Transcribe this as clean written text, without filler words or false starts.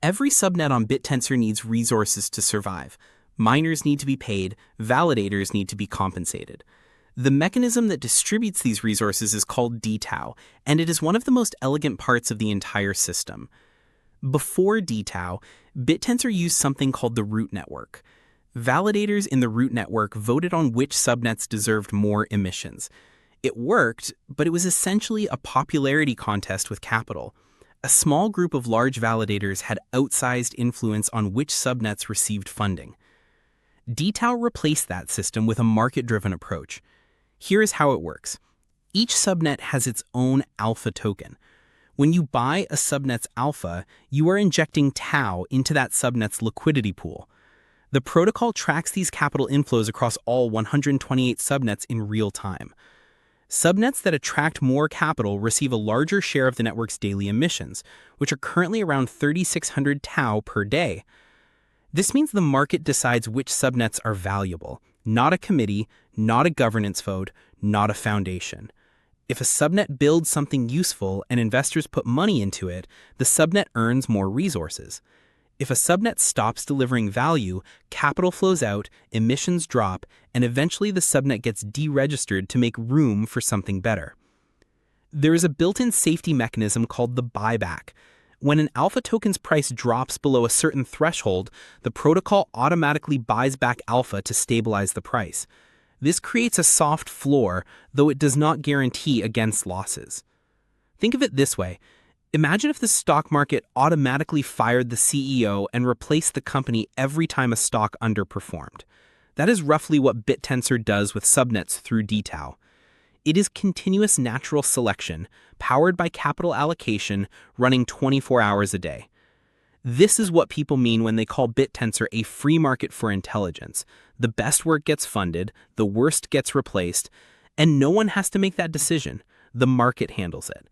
Every subnet on Bittensor needs resources to survive. Miners need to be paid, validators need to be compensated. The mechanism that distributes these resources is called dTAO, and it is one of the most elegant parts of the entire system. Before dTAO, Bittensor used something called the root network. Validators in the root network voted on which subnets deserved more emissions. It worked, but it was essentially a popularity contest with capital. A small group of large validators had outsized influence on which subnets received funding. dTAO replaced that system with a market-driven approach. Here is how it works. Each subnet has its own alpha token. When you buy a subnet's alpha, you are injecting TAO into that subnet's liquidity pool. The protocol tracks these capital inflows across all 128 subnets in real time. Subnets that attract more capital receive a larger share of the network's daily emissions, which are currently around 3,600 TAO per day. This means the market decides which subnets are valuable, not a committee, not a governance vote, not a foundation. If a subnet builds something useful and investors put money into it, the subnet earns more resources. If a subnet stops delivering value, capital flows out, emissions drop, and eventually the subnet gets deregistered to make room for something better. There is a built-in safety mechanism called the buyback. When an alpha token's price drops below a certain threshold, the protocol automatically buys back alpha to stabilize the price. This creates a soft floor, though it does not guarantee against losses. Think of it this way. Imagine if the stock market automatically fired the CEO and replaced the company every time a stock underperformed. That is roughly what Bittensor does with subnets through dTAO. It is continuous natural selection, powered by capital allocation, running 24 hours a day. This is what people mean when they call Bittensor a free market for intelligence. The best work gets funded, the worst gets replaced, and no one has to make that decision. The market handles it.